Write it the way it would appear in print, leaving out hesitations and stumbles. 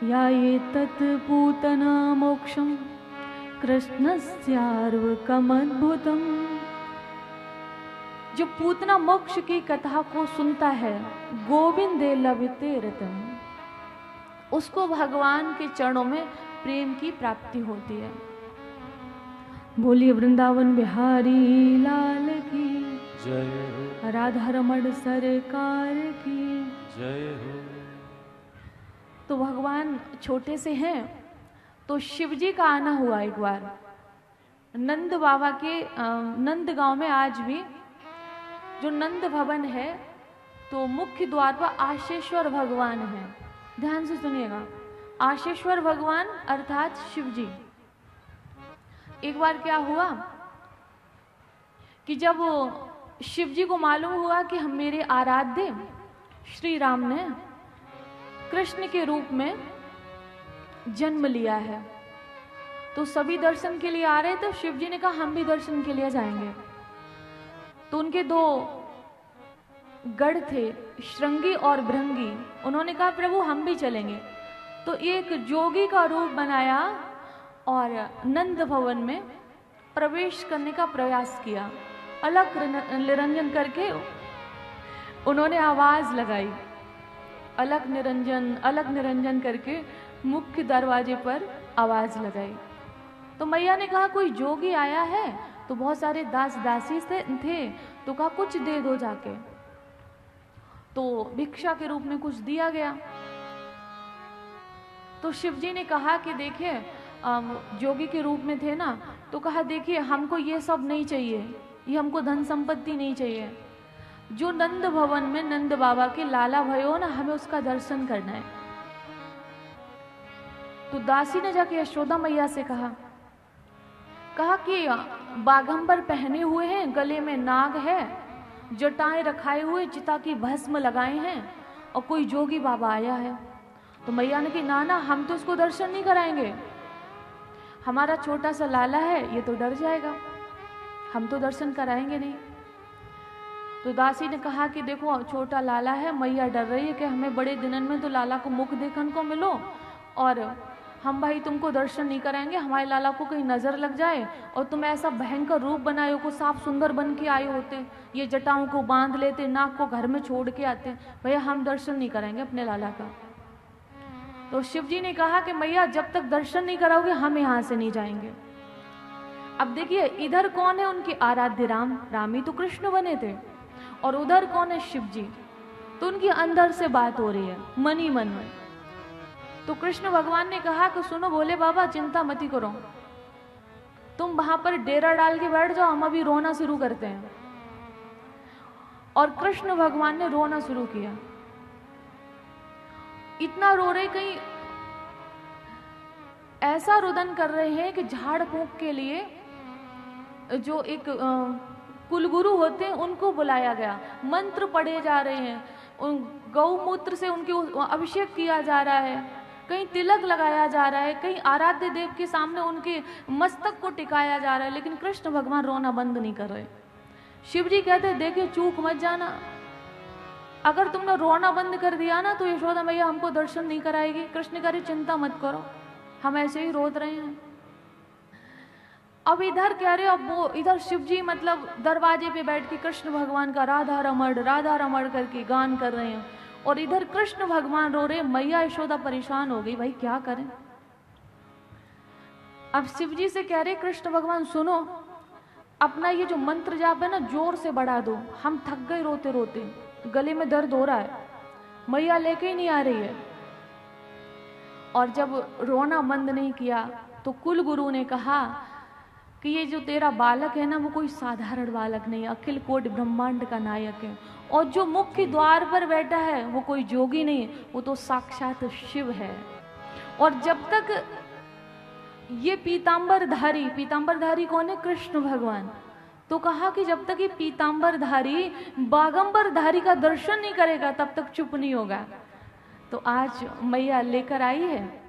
या ये तत्पूतना मोक्षम कृष्णस्यार्वकमद्भुतम। जो पूतना मोक्ष की कथा को सुनता है, गोविंदे लभते रतन, उसको भगवान के चरणों में प्रेम की प्राप्ति होती है। बोलिए वृंदावन बिहारी लाल की जय हो, राधा रमण सरकार की जय हो। तो भगवान छोटे से हैं, तो शिव जी का आना हुआ एक बार नंद बाबा के नंद गांव में। आज भी जो नंद भवन है, तो मुख्य द्वार पर आशेश्वर भगवान है। ध्यान से सुनिएगा, आशेश्वर भगवान अर्थात शिव जी। एक बार क्या हुआ कि जब शिव जी को मालूम हुआ कि हम मेरे आराध्य श्री राम ने कृष्ण के रूप में जन्म लिया है, तो सभी दर्शन के लिए आ रहे थे। शिव जी ने कहा हम भी दर्शन के लिए जाएंगे। तो उनके दो गढ़ थे, श्रृंगी और भृंगी। उन्होंने कहा प्रभु हम भी चलेंगे। तो एक जोगी का रूप बनाया और नंद भवन में प्रवेश करने का प्रयास किया। अलग निरंजन करके उन्होंने आवाज लगाई, अलग निरंजन करके मुख्य दरवाजे पर आवाज लगाई। तो मैया ने कहा कोई जोगी आया है। तो बहुत सारे दास दासी थे, तो कहा कुछ दे दो जाके। तो भिक्षा के रूप में कुछ दिया गया। तो शिव जी ने कहा कि देखिए, जोगी के रूप में थे ना, तो कहा देखिए हमको ये सब नहीं चाहिए, ये हमको धन संपत्ति नहीं चाहिए। जो नंद भवन में नंद बाबा के लाला भयो ना, हमें उसका दर्शन करना है। तो दासी ने जाके यशोदा मैया से कहा कि बागंबर पहने हुए हैं, गले में नाग है, जटाएं रखाए हुए, चिता की भस्म लगाए हैं, और कोई जोगी बाबा आया है। तो मैया ने कहा ना ना, हम तो उसको दर्शन नहीं कराएंगे, हमारा छोटा सा लाला है, ये तो डर जाएगा, हम तो दर्शन कराएंगे नहीं। तो दासी ने कहा कि देखो छोटा लाला है, मैया डर रही है कि हमें बड़े दिनन में तो लाला को मुख देखने को मिलो, और हम भाई तुमको दर्शन नहीं कराएंगे, हमारे लाला को कहीं नजर लग जाए और तुम ऐसा भयंकर रूप बनाए हो, को साफ सुंदर बन के आए होते, ये जटाओं को बांध लेते, नाक को घर में छोड़ के आते, भैया हम दर्शन नहीं कराएंगे अपने लाला का। तो शिव जी ने कहा कि मैया जब तक दर्शन नहीं कराओगे हम यहाँ से नहीं जाएंगे। अब देखिए इधर कौन है, उनके आराध्य राम, राम ही तो कृष्ण बने थे, और उधर कौन है, शिव जी। तो उनकी अंदर से बात हो रही है, मन ही मन में। तो कृष्ण भगवान ने कहा कि सुनो भोले बाबा, चिंता मती करो, तुम वहां पर डेरा डाल के बैठ जाओ, हम अभी रोना शुरू करते हैं। और कृष्ण भगवान ने रोना शुरू किया। इतना रो रहे, कहीं ऐसा रुदन कर रहे हैं कि झाड़ फूंक के लिए जो एक कुलगुरु होते हैं उनको बुलाया गया, मंत्र पढ़े जा रहे हैं, उन गौमूत्र से उनके अभिषेक किया जा रहा है, कहीं तिलक लगाया जा रहा है, कहीं आराध्य देव के सामने उनके मस्तक को टिकाया जा रहा है, लेकिन कृष्ण भगवान रोना बंद नहीं कर रहे। शिव जी कहते देखिए चूक मत जाना, अगर तुमने रोना बंद कर दिया ना तो यशोदा मैया हमको दर्शन नहीं कराएगी। कृष्ण कह रहे चिंता मत करो, हम ऐसे ही रोत रहे हैं। अब इधर कह रहे, अब वो इधर शिव जी मतलब दरवाजे पे बैठ के कृष्ण भगवान का राधा रमण करके गान कर रहे हैं, और इधर कृष्ण भगवान रो रहे। मैया यशोदा परेशान हो गई, भाई क्या करें। अब शिव जी से कह रहे कृष्ण भगवान सुनो, अपना ये जो मंत्र जाप है ना जोर से बढ़ा दो, हम थक गए रोते रोते, गले में दर्द हो रहा है, मैया लेके ही नहीं आ रही है। और जब रोना बंद नहीं किया तो कुल गुरु ने कहा कि ये जो तेरा बालक है ना, वो कोई साधारण बालक नहीं, अखिल कोटि ब्रह्मांड का नायक है, और जो मुख्य द्वार पर बैठा है वो कोई जोगी नहीं, वो तो साक्षात शिव है। और जब तक ये पीतांबरधारी कौन है, कृष्ण भगवान। तो कहा कि जब तक ये पीतांबरधारी बागंबरधारी का दर्शन नहीं करेगा तब तक चुप नहीं होगा। तो आज मैया लेकर आई है